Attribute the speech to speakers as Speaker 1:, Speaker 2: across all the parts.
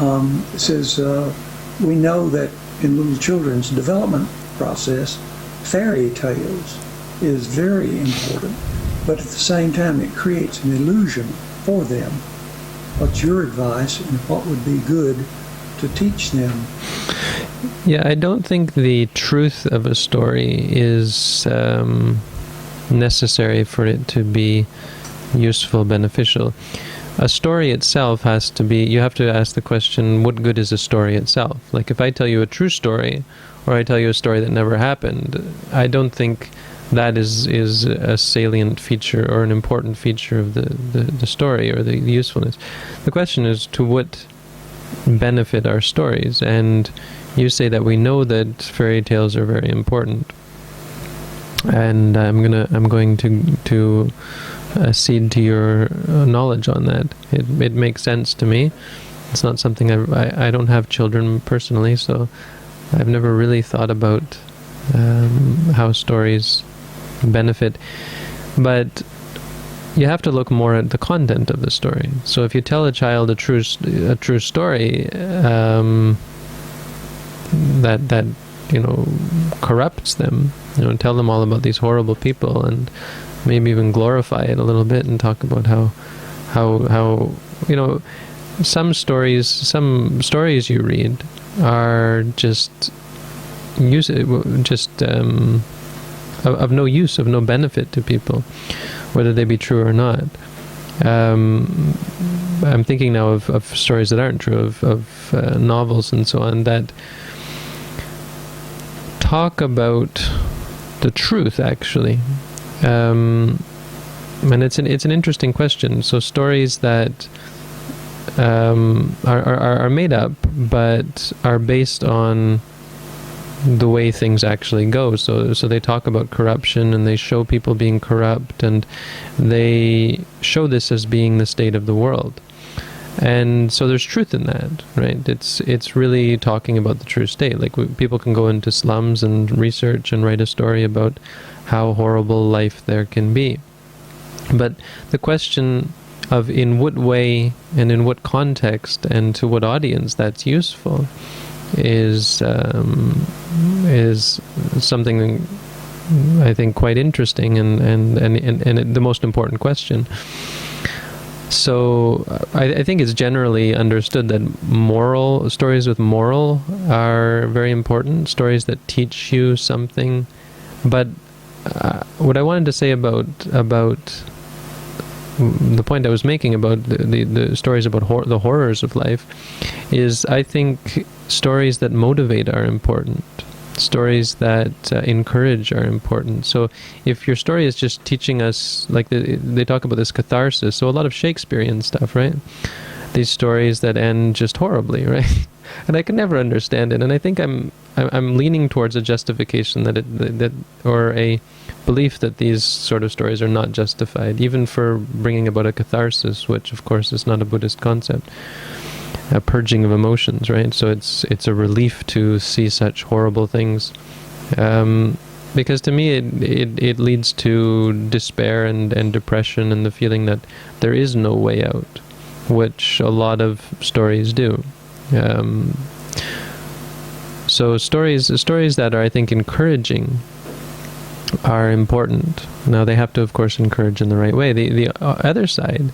Speaker 1: It says, we know that in little children's development process, fairy tales is very important, but at the same time it creates an illusion for them. What's your advice, and what would be good to teach them?
Speaker 2: Yeah, I don't think the truth of a story is necessary for it to be useful, beneficial. A story itself has to be, you have to ask the question, what good is a story itself? Like if I tell you a true story, or I tell you a story that never happened, I don't think that is a salient feature or an important feature of the story or the usefulness. The question is, to what benefit are stories? And you say that we know that fairy tales are very important, and I'm going to cede to your knowledge on that. It makes sense to me. It's not something I don't have children personally, so I've never really thought about how stories benefit. But you have to look more at the content of the story. So if you tell a child a true story that corrupts them, tell them all about these horrible people, and maybe even glorify it a little bit and talk about how some stories you read are just of no use, of no benefit to people, whether they be true or not. I'm thinking now of stories that aren't true, of novels and so on, that talk about the truth, actually. And it's an interesting question. So stories that are made up, but are based on the way things actually go. So they talk about corruption, and they show people being corrupt, and they show this as being the state of the world. And so there's truth in that, right? It's really talking about the true state. Like people can go into slums and research and write a story about how horrible life there can be. But the question of in what way and in what context and to what audience that's useful is something I think quite interesting and the most important question. So I think it's generally understood that stories with moral are very important, stories that teach you something. But what I wanted to say about the point I was making about the stories about the horrors of life is, I think stories that motivate are important. Stories that encourage are important. So if your story is just teaching us, like they talk about this catharsis, so a lot of Shakespearean stuff, right? These stories that end just horribly, right? And I can never understand it. And I think I'm leaning towards a justification or a belief that these sort of stories are not justified, even for bringing about a catharsis, which of course is not a Buddhist concept. A purging of emotions, right? So it's a relief to see such horrible things, because to me it leads to despair and depression and the feeling that there is no way out, which a lot of stories do. So stories that are, I think, encouraging are important. Now they have to, of course, encourage in the right way. The other side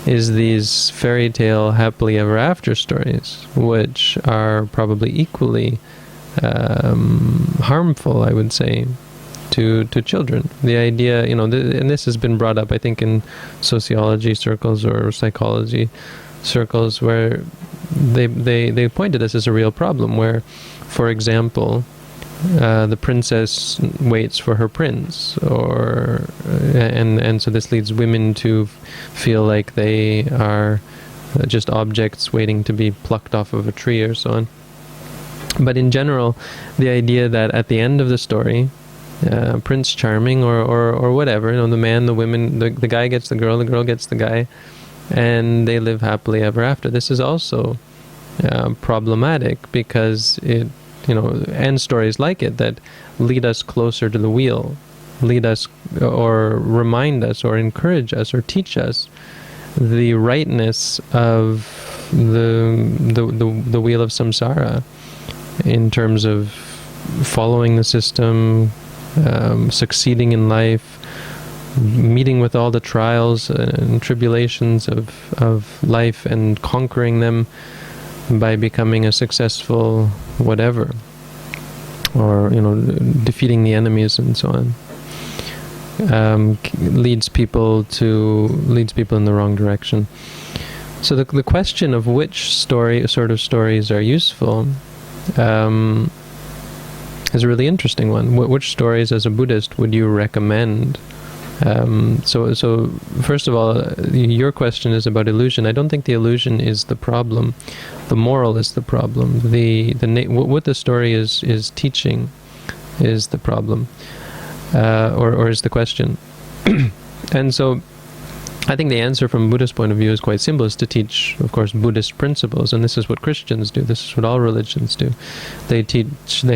Speaker 2: is these fairy tale happily ever after stories, which are probably equally harmful, I would say, to children. The idea, and this has been brought up, I think, in sociology circles or psychology circles, where they point to this as a real problem, where, for example, the princess waits for her prince, and so this leads women to feel like they are just objects waiting to be plucked off of a tree or so on. But in general, the idea that at the end of the story, Prince Charming or whatever, the man, the women, the guy gets the girl gets the guy, and they live happily ever after. This is also problematic, because it, and stories like it that lead us closer to the wheel, lead us or remind us or encourage us or teach us the rightness of the wheel of samsara, in terms of following the system, succeeding in life, meeting with all the trials and tribulations of life and conquering them by becoming a successful whatever, or defeating the enemies and so on, leads people in the wrong direction. So the question of which sort of stories are useful is a really interesting one. Which stories, as a Buddhist, would you recommend? So first of all, your question is about illusion. I don't think the illusion is the problem. The moral is the problem. What the story is teaching is the problem, or is the question. And so I think the answer from a Buddhist point of view is quite simple, is to teach, of course, Buddhist principles. And this is what Christians do. This is what all religions do. They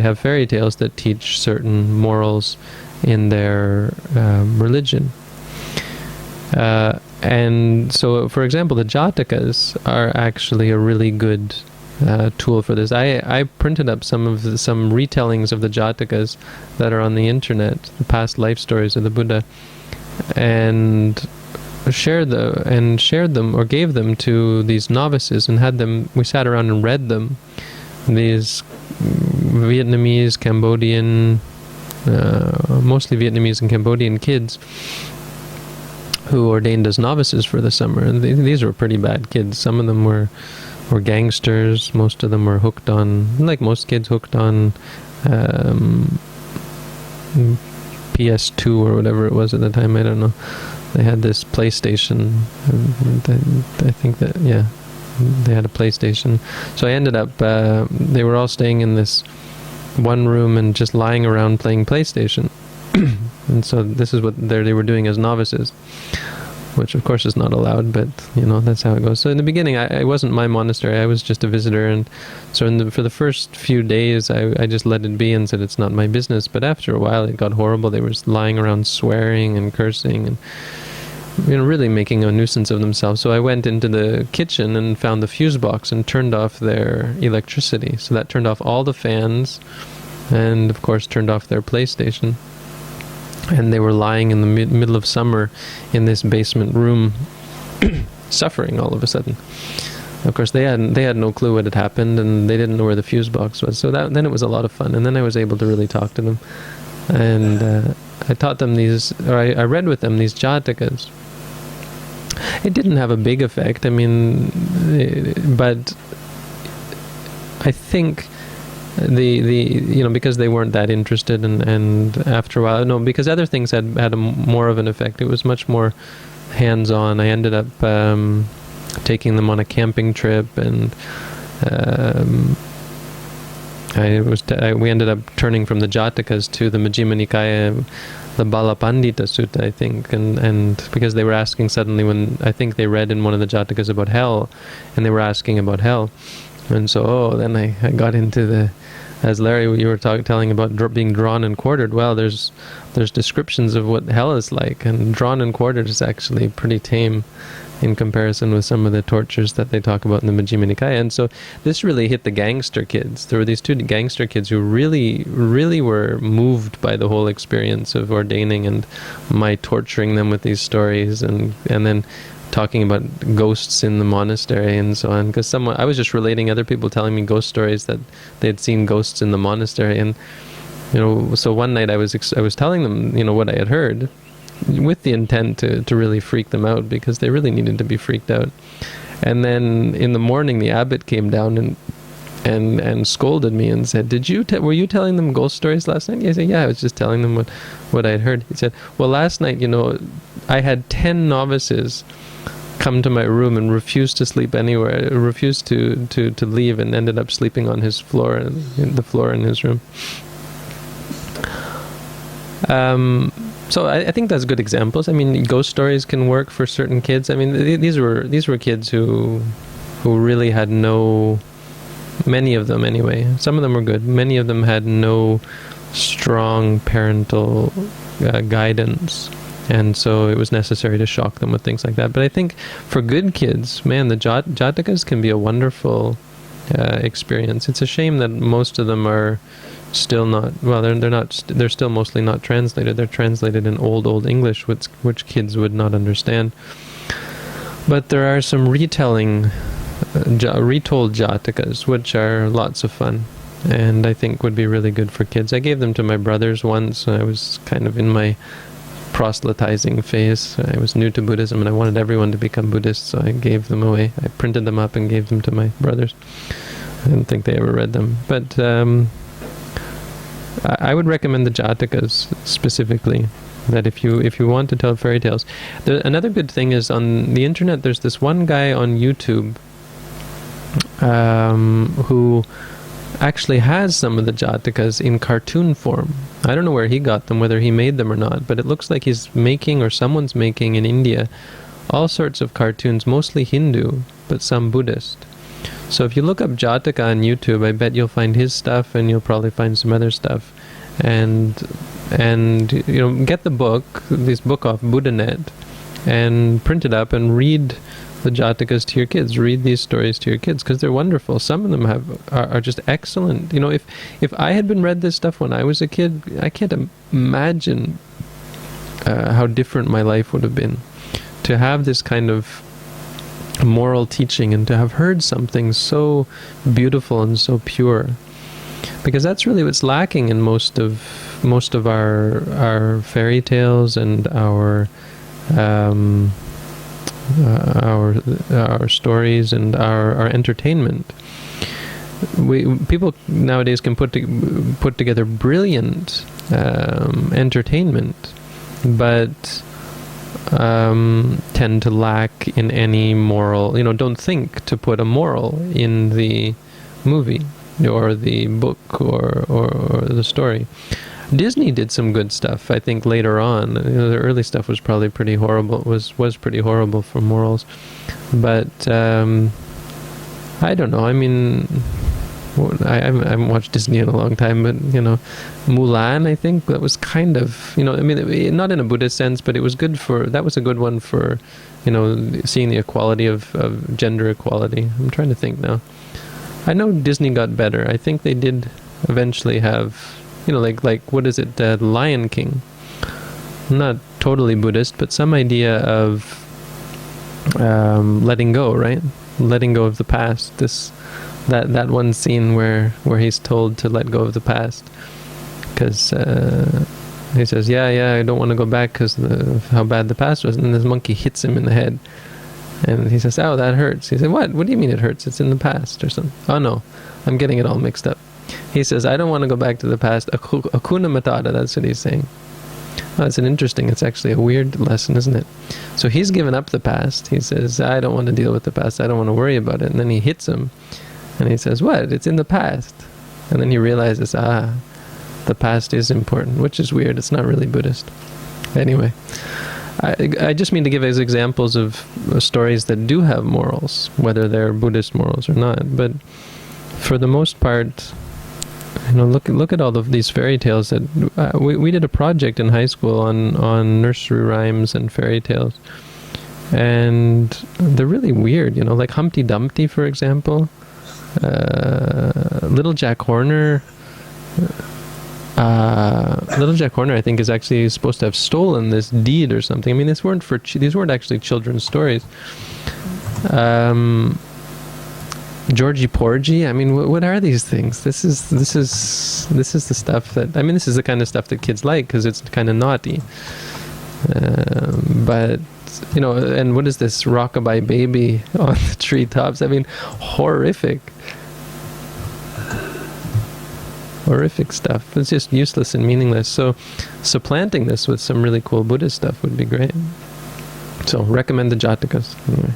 Speaker 2: have fairy tales that teach certain morals in their religion. And so, for example, the Jatakas are actually a really good tool for this. I printed up some retellings of the Jatakas that are on the internet, the past life stories of the Buddha, and shared them, or gave them to these novices, and we sat around and read them. These Vietnamese, Cambodian, mostly Vietnamese and Cambodian kids who ordained as novices for the summer. And these were pretty bad kids. Some of them were gangsters. Most of them were hooked on, like most kids, hooked on PS2 or whatever it was at the time. I don't know. They had this PlayStation. I think that, yeah, they had a PlayStation. So I ended up, they were all staying in this one room and just lying around playing PlayStation. And so this is what they were doing as novices, which of course is not allowed, but that's how it goes. So in the beginning, I wasn't my monastery, I was just a visitor, and so for the first few days I just let it be and said it's not my business. But after a while it got horrible. They were lying around swearing and cursing and really making a nuisance of themselves. So I went into the kitchen and found the fuse box and turned off their electricity. So that turned off all the fans, and of course turned off their PlayStation. And they were lying in the middle of summer in this basement room, suffering all of a sudden. Of course, they had no clue what had happened, and they didn't know where the fuse box was. So then it was a lot of fun, and then I was able to really talk to them, and I taught them I read with them these Jatakas. It didn't have a big effect. But I think because they weren't that interested, and after a while, because other things had more of an effect. It was much more hands-on. I ended up taking them on a camping trip, and we ended up turning from the Jatakas to the Majjhima Nikaya, the Balapandita Sutta, I think, and because they were asking suddenly, when I think they read in one of the Jatakas about hell, and they were asking about hell, and so then I got into as Larry, you were telling about being drawn and quartered. Well, there's descriptions of what hell is like, and drawn and quartered is actually pretty tame in comparison with some of the tortures that they talk about in the Majjhima Nikaya. And so this really hit the gangster kids. There were these two gangster kids who really, really were moved by the whole experience of ordaining and my torturing them with these stories, and then talking about ghosts in the monastery and so on. Because I was just relating other people telling me ghost stories that they had seen ghosts in the monastery, and so one night I was telling them what I had heard, with the intent to really freak them out, because they really needed to be freaked out. And then in the morning the abbot came down and scolded me and said, were you telling them ghost stories last night? I said, yeah, I was just telling them what I had heard. He said, well, last night I had 10 novices come to my room and refused to sleep anywhere, refused to leave, and ended up sleeping on his floor, in the floor in his room. So I think that's good examples. Ghost stories can work for certain kids. These were kids who really had many of them anyway. Some of them were good. Many of them had no strong parental guidance And so it was necessary to shock them with things like that. But I think for good kids, man, the Jatakas can be a wonderful experience. It's a shame that most of them are still not, well, they're still mostly not translated. They're translated in old English, which kids would not understand. But there are some retold Jatakas, which are lots of fun, and I think would be really good for kids. I gave them to my brothers once. I was kind of in my proselytizing phase. I was new to Buddhism, and I wanted everyone to become Buddhists, so I gave them away. I printed them up and gave them to my brothers. I didn't think they ever read them. But I would recommend the Jatakas specifically, that if you want to tell fairy tales. Another good thing is on the internet, there's this one guy on YouTube who actually has some of the Jatakas in cartoon form. I don't know where he got them, whether he made them or not, but it looks like he's making, or someone's making in India, all sorts of cartoons, mostly Hindu, but some Buddhist. So if you look up Jataka on YouTube, I bet you'll find his stuff, and you'll probably find some other stuff. And get the book, this book off BuddhaNet, and print it up and read the Jatakas to your kids. Read these stories to your kids, because they're wonderful. Some of them are just excellent. If I had been read this stuff when I was a kid, I can't imagine how different my life would have been. To have this kind of moral teaching, and to have heard something so beautiful and so pure, because that's really what's lacking in most of our fairy tales and our stories and our entertainment. People nowadays can put together brilliant entertainment, but tend to lack in any moral, don't think to put a moral in the movie or the book or the story. Disney did some good stuff, I think, later on. The early stuff was probably pretty horrible, was pretty horrible for morals. But I don't know, I mean, I haven't watched Disney in a long time, but Mulan, I think that was kind of, not in a Buddhist sense, but it was good that was a good one for, seeing the equality of gender equality. I'm trying to think now. I know Disney got better. I think they did eventually have, like what is it, Lion King? Not totally Buddhist, but some idea of letting go, right? Letting go of the past. That one scene where he's told to let go of the past, because he says, I don't want to go back because how bad the past was, and then this monkey hits him in the head, and he says, "Oh, that hurts." He said, "What do you mean it hurts? It's in the past," or something. Oh no, I'm getting it all mixed up. He says, "I don't want to go back to the past. Akuna Matata," that's what he's saying. Oh, it's actually a weird lesson, isn't it? So he's given up the past. He says, "I don't want to deal with the past. I don't want to worry about it." And then he hits him, and he says, "What? It's in the past." And then he realizes, the past is important, which is weird. It's not really Buddhist. Anyway, I just mean to give as examples of stories that do have morals, whether they're Buddhist morals or not. But for the most part, look at all of these fairy tales that we did a project in high school on nursery rhymes and fairy tales, and they're really weird. Like Humpty Dumpty, for example. Little Jack Horner. Little Jack Horner, I think, is actually supposed to have stolen this deed or something. I mean, these weren't actually children's stories. Georgie Porgy. I mean, what are these things? This is the stuff that, this is the kind of stuff that kids like, because it's kind of naughty. But and what is this Rockabye Baby on the treetops? I mean, horrific stuff. It's just useless and meaningless. So supplanting this with some really cool Buddhist stuff would be great. So recommend the Jatakas. Anyway.